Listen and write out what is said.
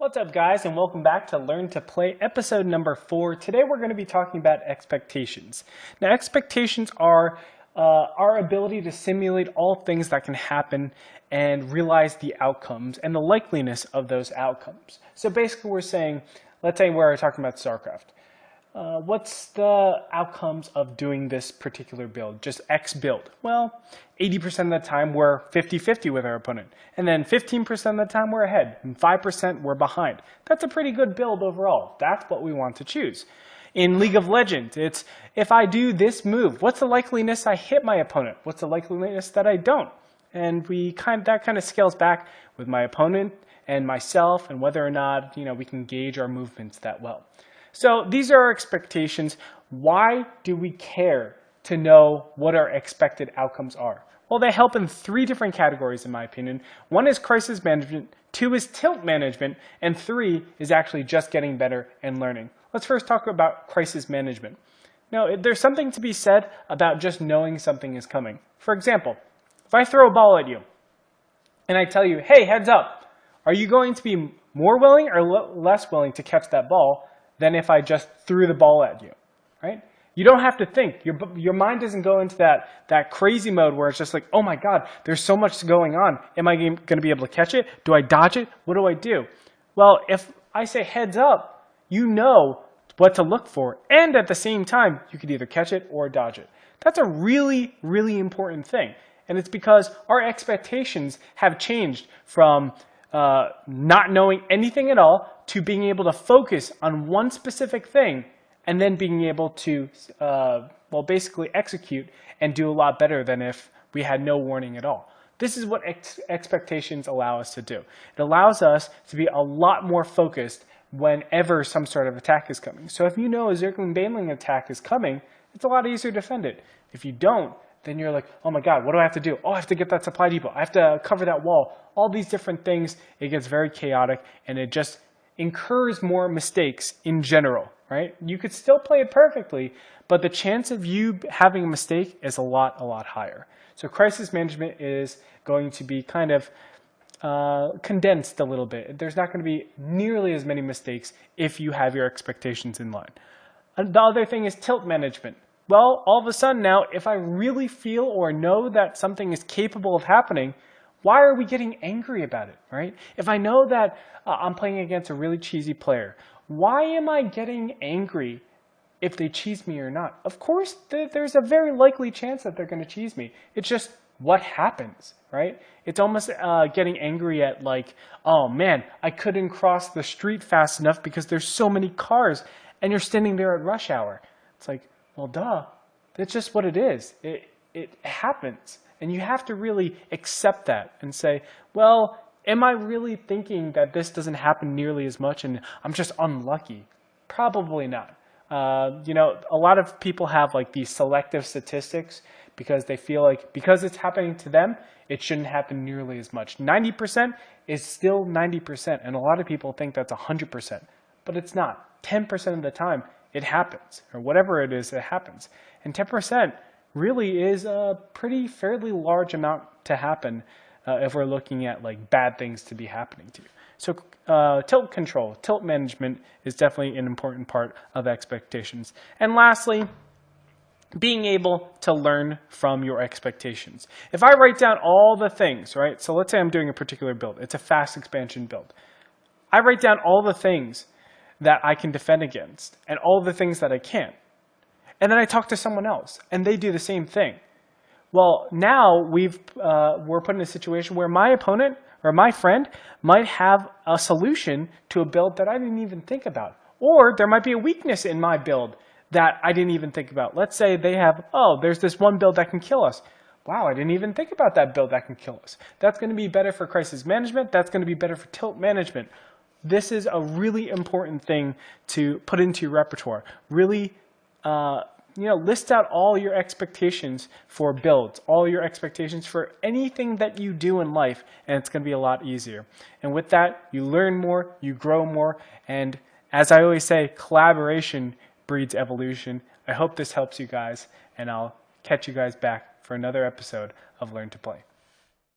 What's up, guys, and welcome back to Learn to Play episode number 4. Today we're going to be talking about expectations. Now, expectations are our ability to simulate all things that can happen and realize the outcomes and the likeliness of those outcomes. So basically we're saying, let's say we're talking about StarCraft. What's the outcomes of doing this particular build, just X build? Well, 80% of the time we're 50-50 with our opponent, and then 15% of the time we're ahead, and 5% we're behind. That's a pretty good build overall. That's what we want to choose. In League of Legends, it's if I do this move, what's the likeliness I hit my opponent? What's the likeliness that I don't? And that kind of scales back with my opponent and myself, and whether or not we can gauge our movements that well. So these are our expectations. Why do we care to know what our expected outcomes are? Well, they help in 3 different categories, in my opinion. 1 is crisis management, 2 is tilt management, and 3 is actually just getting better and learning. Let's first talk about crisis management. Now, there's something to be said about just knowing something is coming. For example, if I throw a ball at you and I tell you, hey, heads up, are you going to be more willing or less willing to catch that ball than if I just threw the ball at you, right? You don't have to think. Your mind doesn't go into that crazy mode where it's just like, oh my God, there's so much going on. Am I going to be able to catch it? Do I dodge it? What do I do? Well, if I say heads up, you know what to look for. And at the same time, you could either catch it or dodge it. That's a really, really important thing. And it's because our expectations have changed from not knowing anything at all to being able to focus on one specific thing and then being able to, basically execute and do a lot better than if we had no warning at all. This is what expectations allow us to do. It allows us to be a lot more focused whenever some sort of attack is coming. So if you know a Zergling Baneling attack is coming, it's a lot easier to defend it. If you don't, then you're like, oh my God, what do I have to do? Oh, I have to get that supply depot. I have to cover that wall. All these different things, it gets very chaotic, and it just incurs more mistakes in general, right? You could still play it perfectly, but the chance of you having a mistake is a lot higher. So crisis management is going to be kind of condensed a little bit. There's not going to be nearly as many mistakes if you have your expectations in line. And the other thing is tilt management. Well, all of a sudden now, if I really feel or know that something is capable of happening, why are we getting angry about it, right? If I know that I'm playing against a really cheesy player, why am I getting angry if they cheese me or not? Of course, there's a very likely chance that they're going to cheese me. It's just what happens, right? It's almost getting angry at like, oh man, I couldn't cross the street fast enough because there's so many cars and you're standing there at rush hour. It's like, well, duh, that's just what it is. It happens. And you have to really accept that and say, well, am I really thinking that this doesn't happen nearly as much and I'm just unlucky? Probably not. A lot of people have like these selective statistics because they feel like because it's happening to them, it shouldn't happen nearly as much. 90% is still 90%, and a lot of people think that's 100%, but it's not. 10% of the time, it happens, or whatever it is, it happens. And 10% really is a fairly large amount to happen if we're looking at like bad things to be happening to you. So tilt control, tilt management is definitely an important part of expectations. And lastly, being able to learn from your expectations. If I write down all the things, right? So let's say I'm doing a particular build. It's a fast expansion build. I write down all the things that I can defend against and all the things that I can't. And then I talk to someone else and they do the same thing. Well, now we're put in a situation where my opponent or my friend might have a solution to a build that I didn't even think about. Or there might be a weakness in my build that I didn't even think about. Let's say they have, oh, there's this one build that can kill us. Wow, I didn't even think about that build that can kill us. That's going to be better for crisis management. That's going to be better for tilt management. This is a really important thing to put into your repertoire. Really, list out all your expectations for builds, all your expectations for anything that you do in life, and it's going to be a lot easier. And with that, you learn more, you grow more, and as I always say, collaboration breeds evolution. I hope this helps you guys, and I'll catch you guys back for another episode of Learn to Play.